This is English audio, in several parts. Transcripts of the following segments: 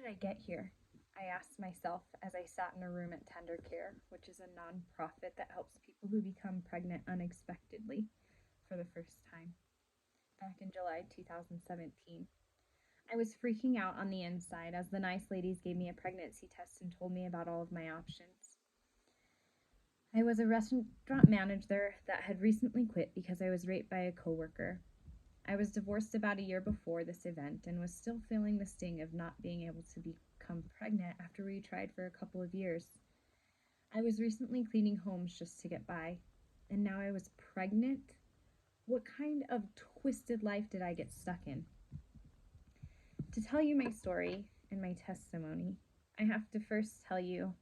I get here? I asked myself as I sat in a room at Tender Care, which is a nonprofit that helps people who become pregnant unexpectedly for the first time, back in July 2017. I was freaking out on the inside as the nice ladies gave me a pregnancy test and told me about all of my options. I was a restaurant manager that had recently quit because I was raped by a coworker. I was divorced about a year before this event and was still feeling the sting of not being able to become pregnant after we tried for a couple of years. I was recently cleaning homes just to get by, and now I was pregnant? What kind of twisted life did I get stuck in? To tell you my story and my testimony, I have to first tell you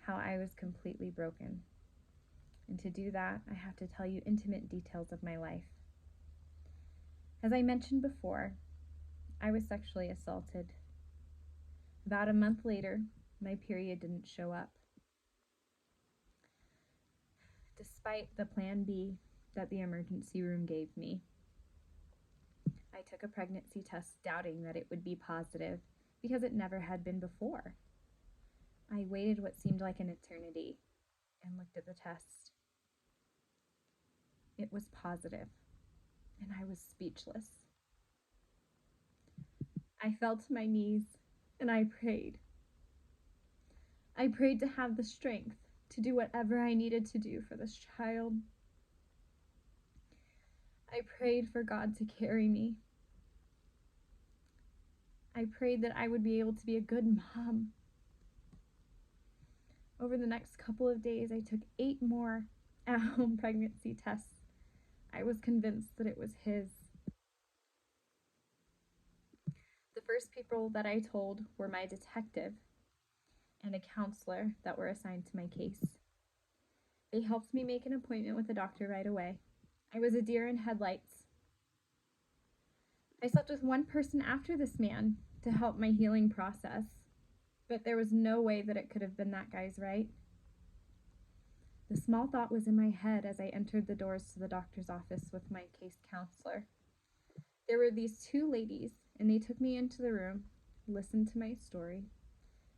how I was completely broken. And to do that, I have to tell you intimate details of my life. As I mentioned before, I was sexually assaulted. About a month later, my period didn't show up. Despite the plan B that the emergency room gave me, I took a pregnancy test doubting that it would be positive because it never had been before. I waited what seemed like an eternity and looked at the test. It was positive, and I was speechless. I fell to my knees and I prayed. I prayed to have the strength to do whatever I needed to do for this child. I prayed for God to carry me. I prayed that I would be able to be a good mom. Over the next couple of days, I took 8 more at-home pregnancy tests. I was convinced that it was his. The first people that I told were my detective and a counselor that were assigned to my case. They helped me make an appointment with a doctor right away. I was a deer in headlights. I slept with one person after this man to help my healing process, but there was no way that it could have been that guy's, right? The small thought was in my head as I entered the doors to the doctor's office with my case counselor. There were these 2 ladies, and they took me into the room, listened to my story,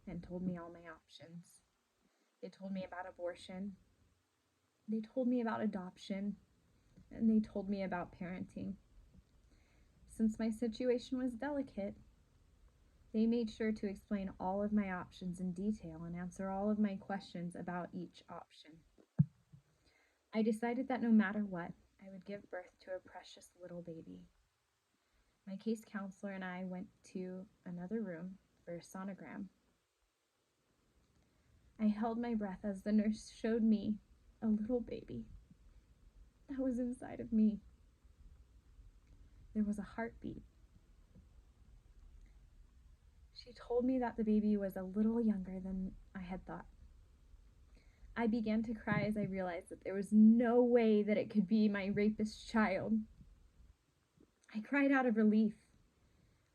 and told me all my options. They told me about abortion. They told me about adoption, and they told me about parenting. Since my situation was delicate, they made sure to explain all of my options in detail and answer all of my questions about each option. I decided that no matter what, I would give birth to a precious little baby. My case counselor and I went to another room for a sonogram. I held my breath as the nurse showed me a little baby that was inside of me. There was a heartbeat. She told me that the baby was a little younger than I had thought. I began to cry as I realized that there was no way that it could be my rapist child. I cried out of relief.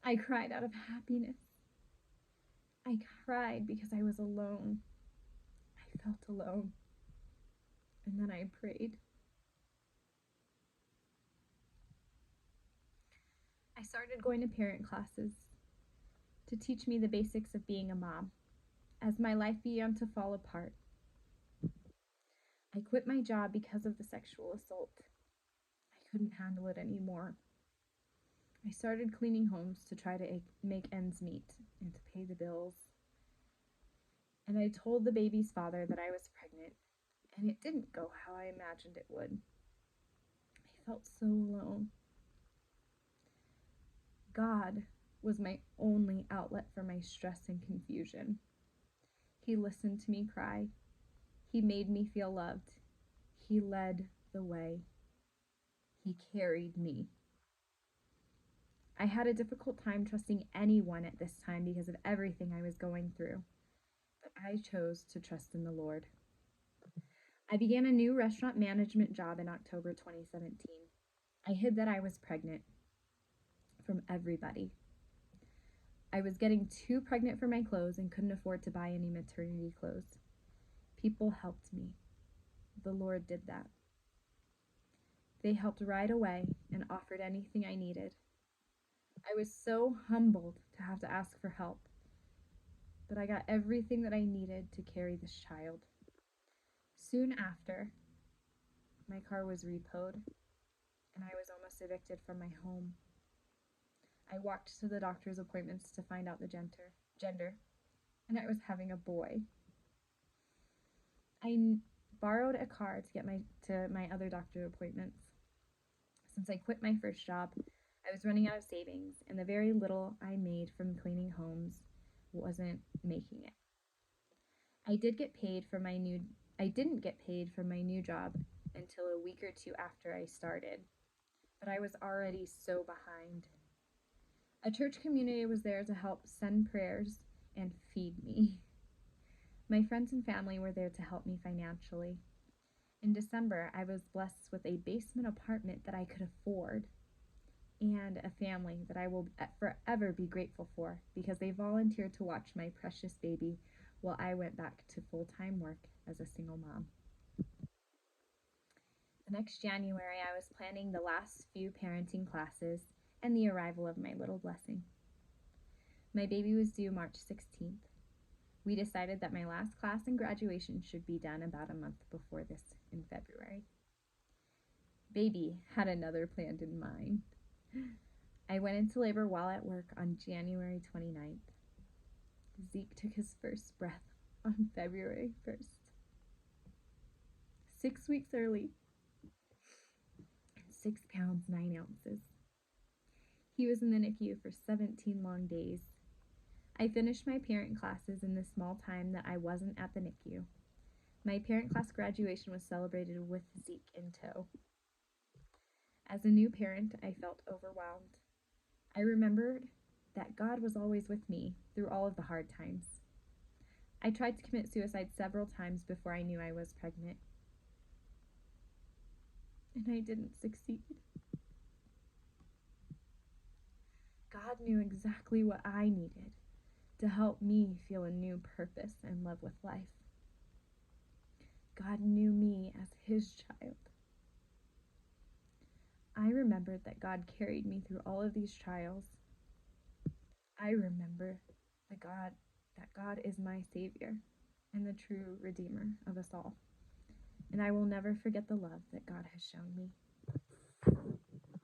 I cried out of happiness. I cried because I was alone. I felt alone. And then I prayed. I started going to parent classes to teach me the basics of being a mom. As my life began to fall apart, I quit my job because of the sexual assault. I couldn't handle it anymore. I started cleaning homes to try to make ends meet and to pay the bills. And I told the baby's father that I was pregnant, and it didn't go how I imagined it would. I felt so alone. God was my only outlet for my stress and confusion. He listened to me cry. He made me feel loved. He led the way. He carried me. I had a difficult time trusting anyone at this time because of everything I was going through, but I chose to trust in the Lord. I began a new restaurant management job in October 2017. I hid that I was pregnant from everybody. I was getting too pregnant for my clothes and couldn't afford to buy any maternity clothes. People helped me. The Lord did that. They helped right away and offered anything I needed. I was so humbled to have to ask for help, but I got everything that I needed to carry this child. Soon after, my car was repoed, and I was almost evicted from my home. I walked to the doctor's appointments to find out the gender, and I was having a boy. I borrowed a car to get to my other doctor appointments. Since I quit my first job, I was running out of savings, and the very little I made from cleaning homes wasn't making it. I didn't get paid for my new job until a week or two after I started, but I was already so behind. A church community was there to help send prayers and feed me. My friends and family were there to help me financially. In December, I was blessed with a basement apartment that I could afford and a family that I will forever be grateful for because they volunteered to watch my precious baby while I went back to full-time work as a single mom. The next January, I was planning the last few parenting classes and the arrival of my little blessing. My baby was due March 16th. We decided that my last class and graduation should be done about a month before this in February. Baby had another plan in mind. I went into labor while at work on January 29th. Zeke took his first breath on February 1st. 6 weeks early. 6 pounds, 9 ounces. He was in the NICU for 17 long days. I finished my parent classes in the small time that I wasn't at the NICU. My parent class graduation was celebrated with Zeke in tow. As a new parent, I felt overwhelmed. I remembered that God was always with me through all of the hard times. I tried to commit suicide several times before I knew I was pregnant, and I didn't succeed. God knew exactly what I needed to help me feel a new purpose and love with life. God knew me as His child. I remembered that God carried me through all of these trials. I remember that God is my Savior and the true Redeemer of us all. And I will never forget the love that God has shown me.